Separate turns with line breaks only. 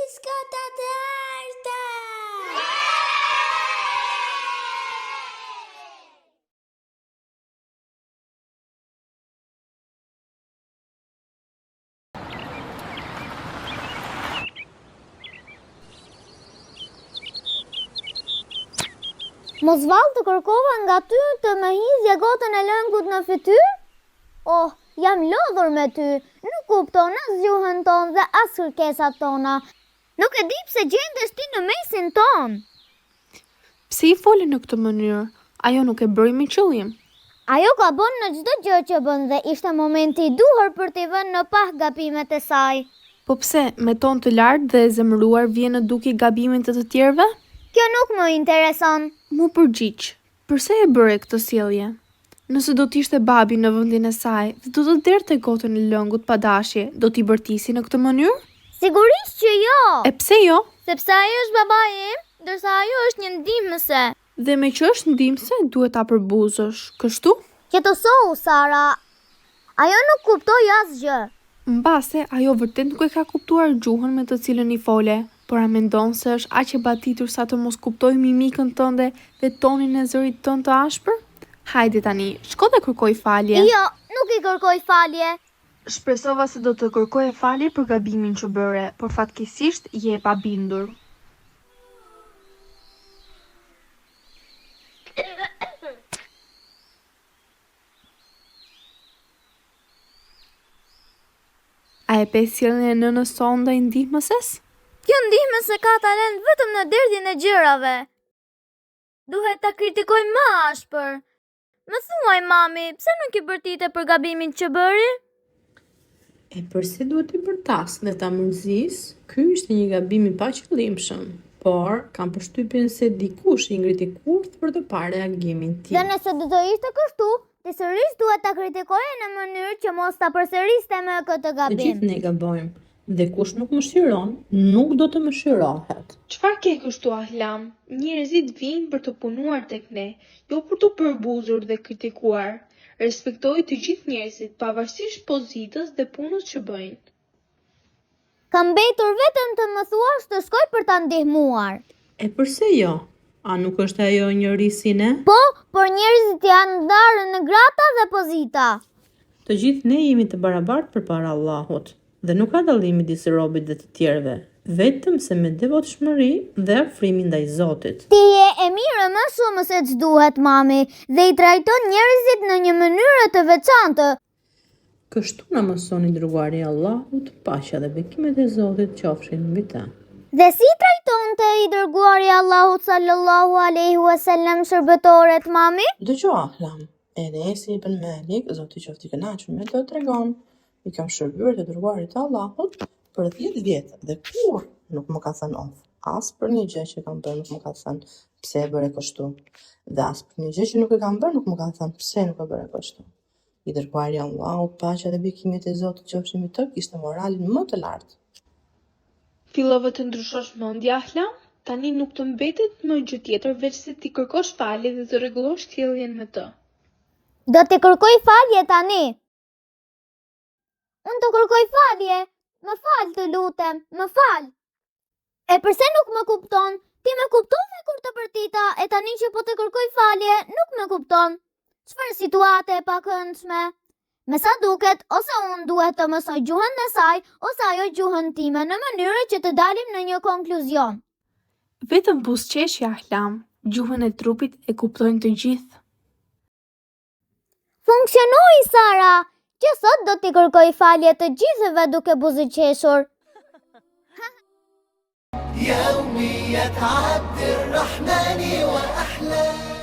biskotat e arta!
Mos vallë të kërkova nga ty të më hizje gotën e lëngut në fytyrë? Oh, jam lodhur me ty, nuk kupton as gjuhën tonë dhe as kërkesat tona. Nuk e di pse gjendesh ti në mesin ton.
Pse i foli në këtë mënyrë? Ajo nuk e bëri me qëllim.
Ajo ka bën në çdo gjë që bën dhe ishte momenti i duhur për t'i vënë në pah gabimet e saj.
Po pse, me ton të lartë dhe zemëruar vjen në duki gabimin të tjerëve?
Kjo nuk më intereson.
Mu përgjigj, përse e bëre këtë sjellje? Nëse do t'ishte babi në vendin e saj dhe do të derte gotën e lëngut pa dashje, do t'i bërtisi në këtë mënyrë?
Sigurisht që jo.
E pse jo?
Sepse ajo është babai im, ndërsa ajo është një ndihmëse.
Dhe me që është ndihmëse, duhet ta përbuzësh, kështu?
Që të sohu, Sara. Ajo nuk kuptoi asgjë.
Mbase, ajo vërtet nuk e ka kuptuar gjuhën me të cilën i fole, por a mendon se është aq e batitur sa të mos kuptoj mimikën tënde dhe tonin e zërit tënd të ashpër? Hajde tani, shko dhe kërkoj falje.
Jo, nuk i kërkoj falje.
Shpresova se do të kërkoje falje për gabimin që bëre, por fatkeqësisht je e pabindur. A e pe sjelljen e nënës sonë ndaj ndihmëses?
Kjo ndihmëse ka talent vetëm në derdhjen e gjërave. Duhet ta kritikoj më ashpër. Më thuaj, mami, pse nuk i bërtite për gabimin që bëri?
E përse duhet të bërtas dhe ta mërzis? Ky ishte një gabim i paqëllimshëm, por kam përshtypjen se dikush i ngriti kurth për të parë reagimin tim.
Dhe nëse do të ishte kështu, ti sërish duhet ta kritikoje në mënyrë që mos ta përsëriste më këtë
Të
gabim.
gjithë ne gabojmë, dhe kush nuk më shiron, nuk do të më shirohet.
Çfarë ke kështu ahlam? Njerëzit vinë për të punuar tek ne, jo për të përbuzur dhe kritikuar. Respektoj të gjithë njerëzit, pavarësisht pozitës dhe punës që bëjnë.
Kam mbetur vetëm të më thuash të shkoj për ta ndihmuar.
E përse jo? A nuk është ajo njëri si ne?
Po, por njerëzit janë ndarë në grata dhe pozita.
Të gjithë ne jemi të barabartë përpara Allahut, dhe nuk ka dallim midis robit dhe të tjerëve, vetëm se me devotshmëri dhe afrimin ndaj Zotit.
Ti je e mirë më shumë se ç'duhet, mami, dhe i trajton njerëzit në një mënyrë të veçantë.
Kështu na mësoni dërguari i Allahut, paqja dhe bekimet e Zotit qofshin mbi ta.
Dhe si trajtonte i dërguari i Allahut sallallahu alaihi wasallam shërbëtorët, mami?
Dëgjoj ahlam, Enesi ibn Malik, Zoti qoftë i kënaqur me to tregon, i kam shërbyer të dërguarit të Allahut për 10 vjet dhe kur nuk më ka thënë of. As për një gjë që kam bërë nuk më ka thënë pse e bëre kështu. Dhe as për një gjë që nuk e kam bërë nuk më ka thënë pse nuk e bëre kështu. I dërguari i Allahut, paqja dhe bekimet e Zotit qofshin mbi të, kishte moralin më të lartë.
Fillove të ndryshosh mendje ahlam? Tani nuk të mbetet më gjë tjetër veç se ti kërkosh falje dhe të rregullosh sjelljen me të.
Do t'i kërkoj falje tani. Unë të kërkoj falje. Më fal, të lutem, më fal. E përse nuk më kupton? Ti më kuptove kur të bërtita, e tani që po të kërkoj falje, nuk më kupton. Çfarë situate e pakëndshme? Me sa duket, ose unë duhet të mësoj gjuhën e saj, ose ajo gjuhën time në mënyrë që të dalim në një konkluzion.
Vetëm buzëqeshja ahlam, gjuhën e trupit e kuptojnë të gjithë.
Funksionoi, Sara, që sot do t'i kërkoj falje të gjithëve duke buzëqeshur.
يومي يتعدي الرحمن وأحلام